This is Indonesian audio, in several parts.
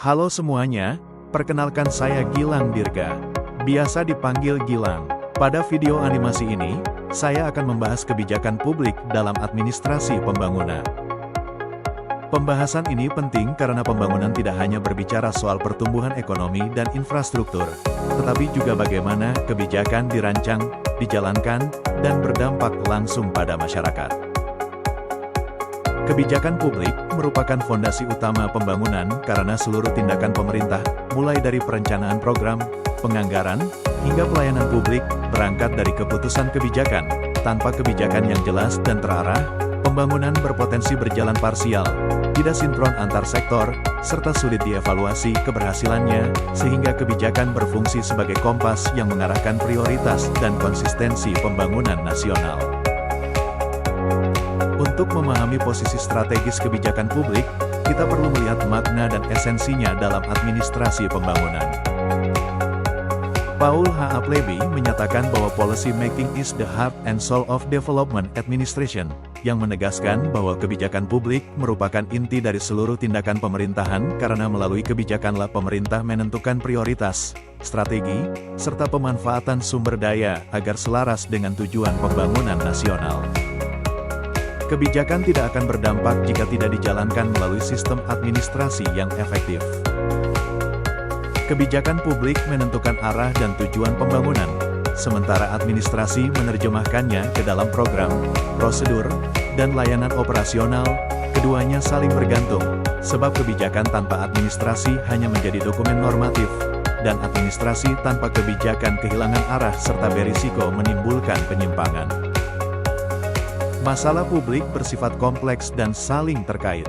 Halo semuanya, perkenalkan saya Gilang Dirga. Biasa dipanggil Gilang. Pada video animasi ini, saya akan membahas kebijakan publik dalam administrasi pembangunan. Pembahasan ini penting karena pembangunan tidak hanya berbicara soal pertumbuhan ekonomi dan infrastruktur, tetapi juga bagaimana kebijakan dirancang, dijalankan, dan berdampak langsung pada masyarakat. Kebijakan publik merupakan fondasi utama pembangunan karena seluruh tindakan pemerintah, mulai dari perencanaan program, penganggaran, hingga pelayanan publik, berangkat dari keputusan kebijakan. Tanpa kebijakan yang jelas dan terarah, pembangunan berpotensi berjalan parsial, tidak sinkron antar sektor, serta sulit dievaluasi keberhasilannya, sehingga kebijakan berfungsi sebagai kompas yang mengarahkan prioritas dan konsistensi pembangunan nasional. Untuk memahami posisi strategis kebijakan publik, kita perlu melihat makna dan esensinya dalam administrasi pembangunan. Paul H. Appleby menyatakan bahwa policy making is the heart and soul of development administration, yang menegaskan bahwa kebijakan publik merupakan inti dari seluruh tindakan pemerintahan karena melalui kebijakanlah pemerintah menentukan prioritas, strategi, serta pemanfaatan sumber daya agar selaras dengan tujuan pembangunan nasional. Kebijakan tidak akan berdampak jika tidak dijalankan melalui sistem administrasi yang efektif. Kebijakan publik menentukan arah dan tujuan pembangunan, sementara administrasi menerjemahkannya ke dalam program, prosedur, dan layanan operasional. Keduanya saling bergantung, sebab kebijakan tanpa administrasi hanya menjadi dokumen normatif, dan administrasi tanpa kebijakan kehilangan arah serta berisiko menimbulkan penyimpangan. Masalah publik bersifat kompleks dan saling terkait.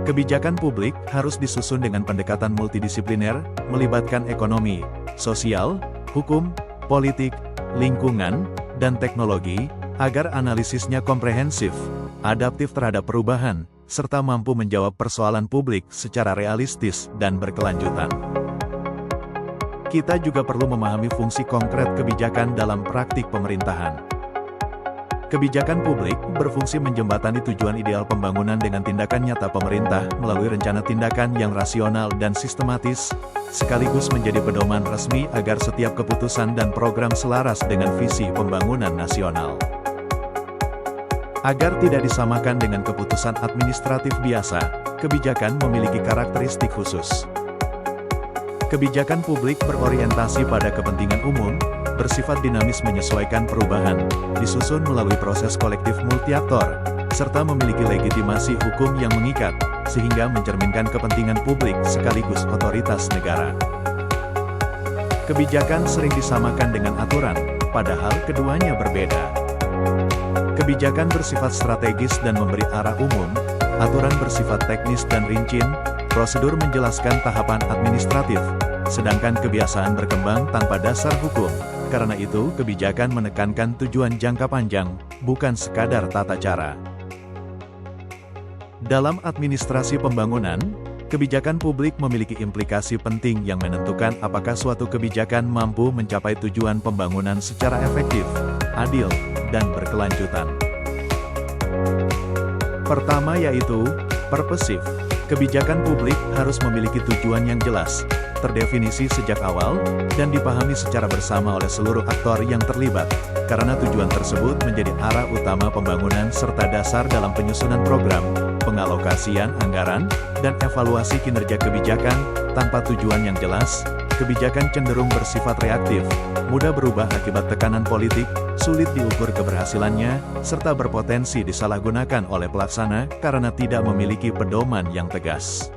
Kebijakan publik harus disusun dengan pendekatan multidisipliner, melibatkan ekonomi, sosial, hukum, politik, lingkungan, dan teknologi, agar analisisnya komprehensif, adaptif terhadap perubahan, serta mampu menjawab persoalan publik secara realistis dan berkelanjutan. Kita juga perlu memahami fungsi konkret kebijakan dalam praktik pemerintahan. Kebijakan publik berfungsi menjembatani tujuan ideal pembangunan dengan tindakan nyata pemerintah melalui rencana tindakan yang rasional dan sistematis, sekaligus menjadi pedoman resmi agar setiap keputusan dan program selaras dengan visi pembangunan nasional. Agar tidak disamakan dengan keputusan administratif biasa, kebijakan memiliki karakteristik khusus. Kebijakan publik berorientasi pada kepentingan umum, bersifat dinamis menyesuaikan perubahan, disusun melalui proses kolektif multi-aktor, serta memiliki legitimasi hukum yang mengikat, sehingga mencerminkan kepentingan publik sekaligus otoritas negara. Kebijakan sering disamakan dengan aturan, padahal keduanya berbeda. Kebijakan bersifat strategis dan memberi arah umum, aturan bersifat teknis dan rinci, prosedur menjelaskan tahapan administratif, sedangkan kebiasaan berkembang tanpa dasar hukum. Karena itu, kebijakan menekankan tujuan jangka panjang, bukan sekadar tata cara. Dalam administrasi pembangunan, kebijakan publik memiliki implikasi penting yang menentukan apakah suatu kebijakan mampu mencapai tujuan pembangunan secara efektif, adil, dan berkelanjutan. Pertama yaitu, purposive. Kebijakan publik harus memiliki tujuan yang jelas, terdefinisi sejak awal, dan dipahami secara bersama oleh seluruh aktor yang terlibat, karena tujuan tersebut menjadi arah utama pembangunan serta dasar dalam penyusunan program, pengalokasian anggaran, dan evaluasi kinerja kebijakan. Tanpa tujuan yang jelas, kebijakan cenderung bersifat reaktif, mudah berubah akibat tekanan politik, sulit diukur keberhasilannya, serta berpotensi disalahgunakan oleh pelaksana karena tidak memiliki pedoman yang tegas.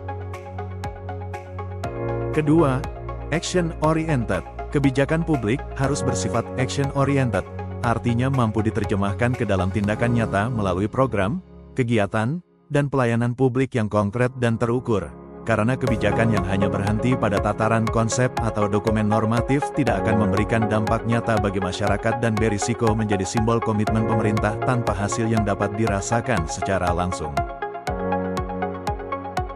Kedua, action-oriented. Kebijakan publik harus bersifat action-oriented, artinya mampu diterjemahkan ke dalam tindakan nyata melalui program, kegiatan, dan pelayanan publik yang konkret dan terukur. Karena kebijakan yang hanya berhenti pada tataran konsep atau dokumen normatif tidak akan memberikan dampak nyata bagi masyarakat dan berisiko menjadi simbol komitmen pemerintah tanpa hasil yang dapat dirasakan secara langsung.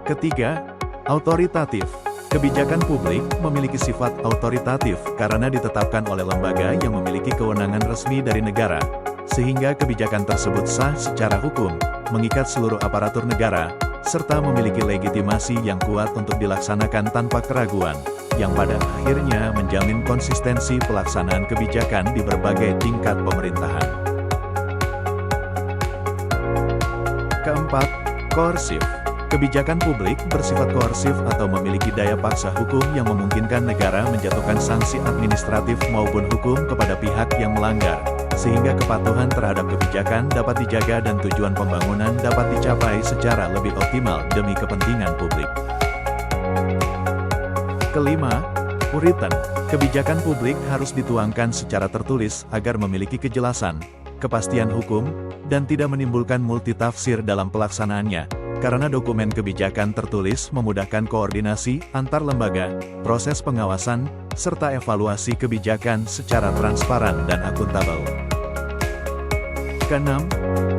Ketiga, autoritatif. Kebijakan publik memiliki sifat autoritatif karena ditetapkan oleh lembaga yang memiliki kewenangan resmi dari negara, sehingga kebijakan tersebut sah secara hukum, mengikat seluruh aparatur negara, serta memiliki legitimasi yang kuat untuk dilaksanakan tanpa keraguan, yang pada akhirnya menjamin konsistensi pelaksanaan kebijakan di berbagai tingkat pemerintahan. Keempat, koersif. Kebijakan publik bersifat koersif atau memiliki daya paksa hukum yang memungkinkan negara menjatuhkan sanksi administratif maupun hukum kepada pihak yang melanggar, sehingga kepatuhan terhadap kebijakan dapat dijaga dan tujuan pembangunan dapat dicapai secara lebih optimal demi kepentingan publik. Kelima, written. Kebijakan publik harus dituangkan secara tertulis agar memiliki kejelasan, kepastian hukum, dan tidak menimbulkan multitafsir dalam pelaksanaannya, karena dokumen kebijakan tertulis memudahkan koordinasi antar lembaga, proses pengawasan, serta evaluasi kebijakan secara transparan dan akuntabel. Keenam,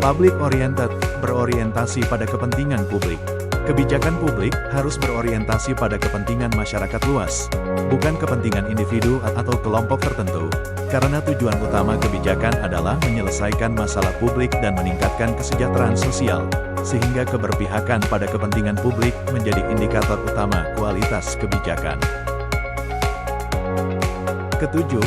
public oriented, berorientasi pada kepentingan publik. Kebijakan publik harus berorientasi pada kepentingan masyarakat luas, bukan kepentingan individu atau kelompok tertentu, karena tujuan utama kebijakan adalah menyelesaikan masalah publik dan meningkatkan kesejahteraan sosial, sehingga keberpihakan pada kepentingan publik menjadi indikator utama kualitas kebijakan. Ketujuh,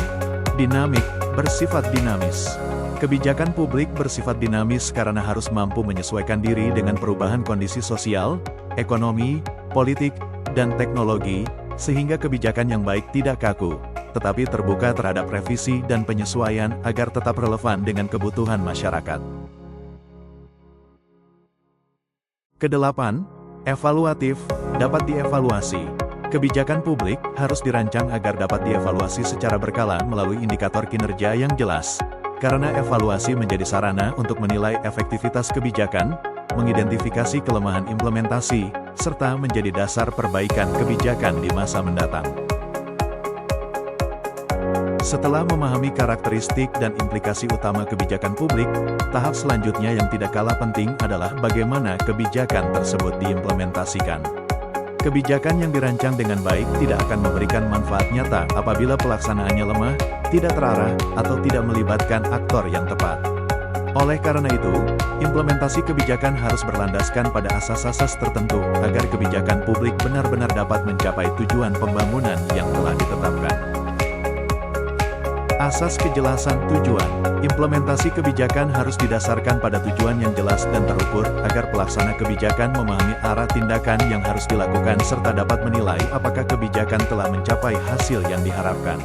dinamik, bersifat dinamis. Kebijakan publik bersifat dinamis karena harus mampu menyesuaikan diri dengan perubahan kondisi sosial, ekonomi, politik, dan teknologi, sehingga kebijakan yang baik tidak kaku, tetapi terbuka terhadap revisi dan penyesuaian agar tetap relevan dengan kebutuhan masyarakat. Kedelapan, evaluatif, dapat dievaluasi. Kebijakan publik harus dirancang agar dapat dievaluasi secara berkala melalui indikator kinerja yang jelas, karena evaluasi menjadi sarana untuk menilai efektivitas kebijakan, mengidentifikasi kelemahan implementasi, serta menjadi dasar perbaikan kebijakan di masa mendatang. Setelah memahami karakteristik dan implikasi utama kebijakan publik, tahap selanjutnya yang tidak kalah penting adalah bagaimana kebijakan tersebut diimplementasikan. Kebijakan yang dirancang dengan baik tidak akan memberikan manfaat nyata apabila pelaksanaannya lemah, tidak terarah, atau tidak melibatkan aktor yang tepat. Oleh karena itu, implementasi kebijakan harus berlandaskan pada asas-asas tertentu agar kebijakan publik benar-benar dapat mencapai tujuan pembangunan yang telah ditetapkan. Asas kejelasan tujuan. Implementasi kebijakan harus didasarkan pada tujuan yang jelas dan terukur, agar pelaksana kebijakan memahami arah tindakan yang harus dilakukan serta dapat menilai apakah kebijakan telah mencapai hasil yang diharapkan.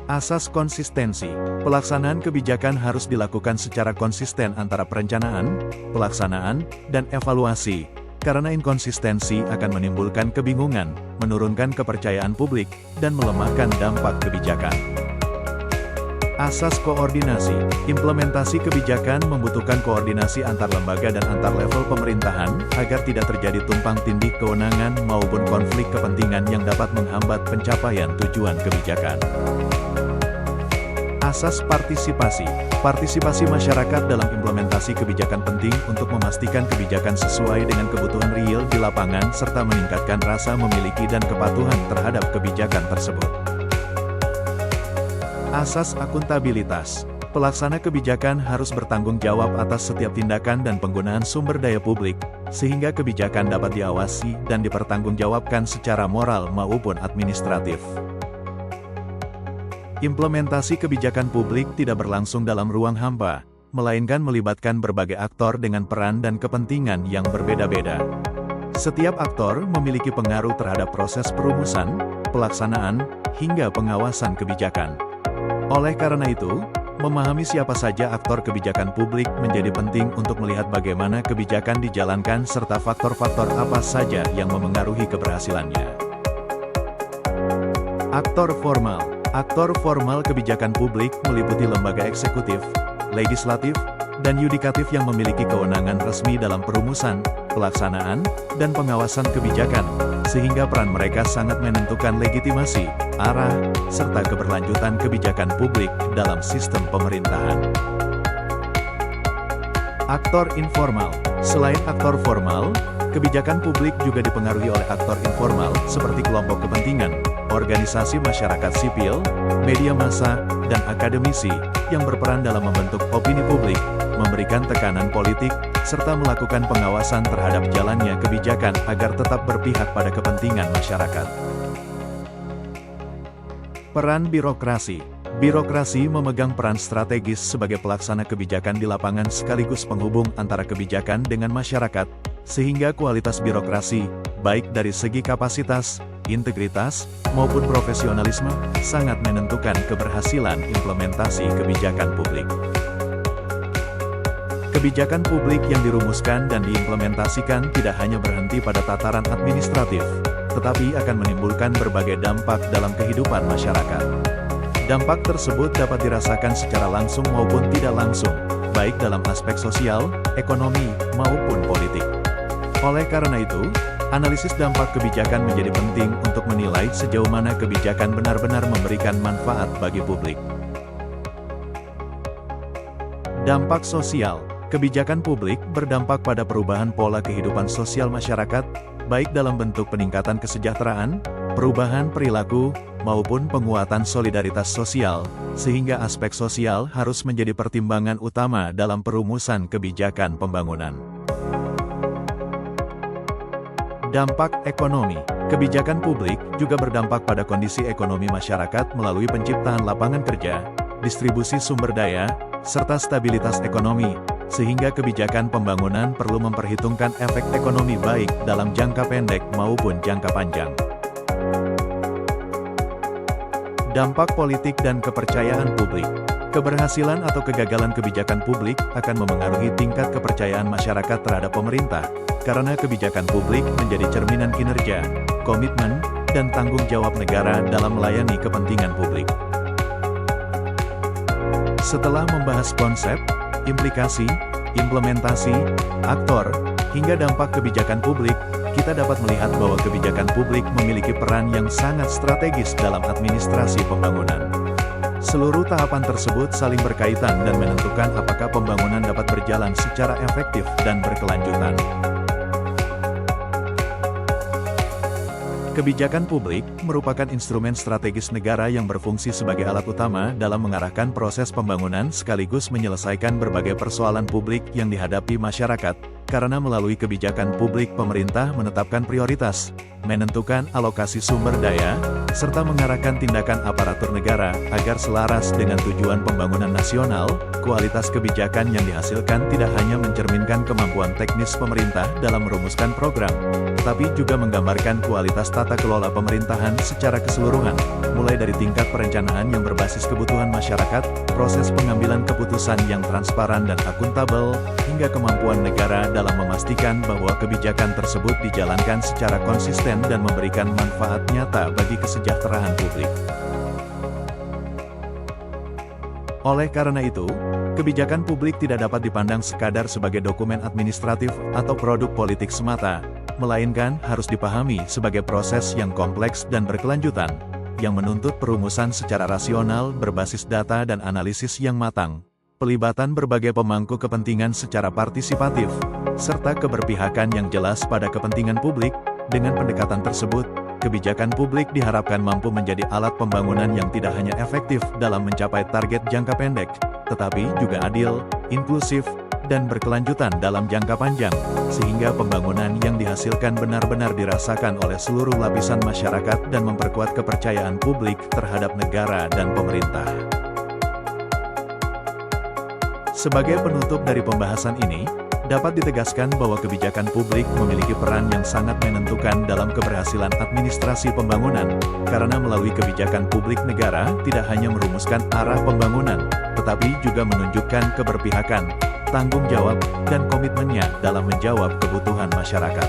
Asas konsistensi. Pelaksanaan kebijakan harus dilakukan secara konsisten antara perencanaan, pelaksanaan, dan evaluasi, karena inkonsistensi akan menimbulkan kebingungan, menurunkan kepercayaan publik, dan melemahkan dampak kebijakan. Asas koordinasi. Implementasi kebijakan membutuhkan koordinasi antar lembaga dan antar level pemerintahan, agar tidak terjadi tumpang tindih kewenangan maupun konflik kepentingan yang dapat menghambat pencapaian tujuan kebijakan. Asas partisipasi. Partisipasi masyarakat dalam implementasi kebijakan penting untuk memastikan kebijakan sesuai dengan kebutuhan real di lapangan serta meningkatkan rasa memiliki dan kepatuhan terhadap kebijakan tersebut. Asas akuntabilitas. Pelaksana kebijakan harus bertanggung jawab atas setiap tindakan dan penggunaan sumber daya publik, sehingga kebijakan dapat diawasi dan dipertanggungjawabkan secara moral maupun administratif. Implementasi kebijakan publik tidak berlangsung dalam ruang hampa, melainkan melibatkan berbagai aktor dengan peran dan kepentingan yang berbeda-beda. Setiap aktor memiliki pengaruh terhadap proses perumusan, pelaksanaan, hingga pengawasan kebijakan. Oleh karena itu, memahami siapa saja aktor kebijakan publik menjadi penting untuk melihat bagaimana kebijakan dijalankan serta faktor-faktor apa saja yang memengaruhi keberhasilannya. Aktor formal. Aktor formal kebijakan publik meliputi lembaga eksekutif, legislatif, dan yudikatif yang memiliki kewenangan resmi dalam perumusan, pelaksanaan, dan pengawasan kebijakan, sehingga peran mereka sangat menentukan legitimasi, arah, serta keberlanjutan kebijakan publik dalam sistem pemerintahan. Aktor informal. Selain aktor formal, kebijakan publik juga dipengaruhi oleh aktor informal seperti kelompok kepentingan, organisasi masyarakat sipil, media massa, dan akademisi yang berperan dalam membentuk opini publik, memberikan tekanan politik, serta melakukan pengawasan terhadap jalannya kebijakan agar tetap berpihak pada kepentingan masyarakat. Peran birokrasi. Birokrasi memegang peran strategis sebagai pelaksana kebijakan di lapangan sekaligus penghubung antara kebijakan dengan masyarakat, sehingga kualitas birokrasi, baik dari segi kapasitas, integritas, maupun profesionalisme, sangat menentukan keberhasilan implementasi kebijakan publik. Kebijakan publik yang dirumuskan dan diimplementasikan tidak hanya berhenti pada tataran administratif, tetapi akan menimbulkan berbagai dampak dalam kehidupan masyarakat. Dampak tersebut dapat dirasakan secara langsung maupun tidak langsung, baik dalam aspek sosial, ekonomi, maupun politik. Oleh karena itu, analisis dampak kebijakan menjadi penting untuk menilai sejauh mana kebijakan benar-benar memberikan manfaat bagi publik. Dampak sosial. Kebijakan publik berdampak pada perubahan pola kehidupan sosial masyarakat, baik dalam bentuk peningkatan kesejahteraan, perubahan perilaku, maupun penguatan solidaritas sosial, sehingga aspek sosial harus menjadi pertimbangan utama dalam perumusan kebijakan pembangunan. Dampak ekonomi. Kebijakan publik juga berdampak pada kondisi ekonomi masyarakat melalui penciptaan lapangan kerja, distribusi sumber daya, serta stabilitas ekonomi, sehingga kebijakan pembangunan perlu memperhitungkan efek ekonomi baik dalam jangka pendek maupun jangka panjang. Dampak politik dan kepercayaan publik. Keberhasilan atau kegagalan kebijakan publik akan memengaruhi tingkat kepercayaan masyarakat terhadap pemerintah, karena kebijakan publik menjadi cerminan kinerja, komitmen, dan tanggung jawab negara dalam melayani kepentingan publik. Setelah membahas konsep, implikasi, implementasi, aktor, hingga dampak kebijakan publik, kita dapat melihat bahwa kebijakan publik memiliki peran yang sangat strategis dalam administrasi pembangunan. Seluruh tahapan tersebut saling berkaitan dan menentukan apakah pembangunan dapat berjalan secara efektif dan berkelanjutan. Kebijakan publik merupakan instrumen strategis negara yang berfungsi sebagai alat utama dalam mengarahkan proses pembangunan sekaligus menyelesaikan berbagai persoalan publik yang dihadapi masyarakat, karena melalui kebijakan publik pemerintah menetapkan prioritas, menentukan alokasi sumber daya, serta mengarahkan tindakan aparatur negara agar selaras dengan tujuan pembangunan nasional. Kualitas kebijakan yang dihasilkan tidak hanya mencerminkan kemampuan teknis pemerintah dalam merumuskan program, tetapi juga menggambarkan kualitas tata kelola pemerintahan secara keseluruhan, mulai dari tingkat perencanaan yang berbasis kebutuhan masyarakat, proses pengambilan keputusan yang transparan dan akuntabel, hingga kemampuan negara dalam memastikan bahwa kebijakan tersebut dijalankan secara konsisten dan memberikan manfaat nyata bagi kesejahteraan publik. Oleh karena itu, kebijakan publik tidak dapat dipandang sekadar sebagai dokumen administratif atau produk politik semata, melainkan harus dipahami sebagai proses yang kompleks dan berkelanjutan, yang menuntut perumusan secara rasional berbasis data dan analisis yang matang, pelibatan berbagai pemangku kepentingan secara partisipatif, serta keberpihakan yang jelas pada kepentingan publik. Dengan pendekatan tersebut, kebijakan publik diharapkan mampu menjadi alat pembangunan yang tidak hanya efektif dalam mencapai target jangka pendek, tetapi juga adil, inklusif, dan berkelanjutan dalam jangka panjang, sehingga pembangunan yang dihasilkan benar-benar dirasakan oleh seluruh lapisan masyarakat dan memperkuat kepercayaan publik terhadap negara dan pemerintah. Sebagai penutup dari pembahasan ini, dapat ditegaskan bahwa kebijakan publik memiliki peran yang sangat menentukan dalam keberhasilan administrasi pembangunan, karena melalui kebijakan publik negara tidak hanya merumuskan arah pembangunan, tetapi juga menunjukkan keberpihakan, tanggung jawab, dan komitmennya dalam menjawab kebutuhan masyarakat.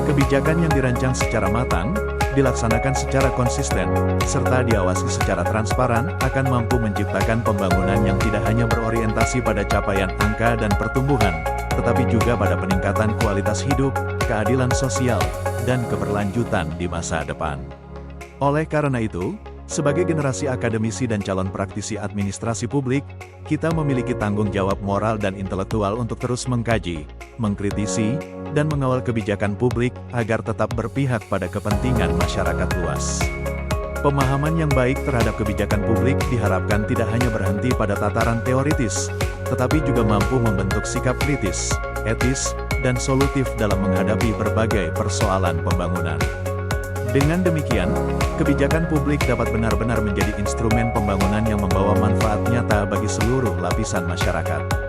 Kebijakan yang dirancang secara matang, dilaksanakan secara konsisten, serta diawasi secara transparan, akan mampu menciptakan pembangunan yang tidak hanya berorientasi pada capaian angka dan pertumbuhan, tetapi juga pada peningkatan kualitas hidup, keadilan sosial, dan keberlanjutan di masa depan. Oleh karena itu, sebagai generasi akademisi dan calon praktisi administrasi publik, kita memiliki tanggung jawab moral dan intelektual untuk terus mengkaji, mengkritisi, dan mengawal kebijakan publik agar tetap berpihak pada kepentingan masyarakat luas. Pemahaman yang baik terhadap kebijakan publik diharapkan tidak hanya berhenti pada tataran teoritis, tetapi juga mampu membentuk sikap kritis, etis, dan solutif dalam menghadapi berbagai persoalan pembangunan. Dengan demikian, kebijakan publik dapat benar-benar menjadi instrumen pembangunan yang membawa manfaat nyata bagi seluruh lapisan masyarakat.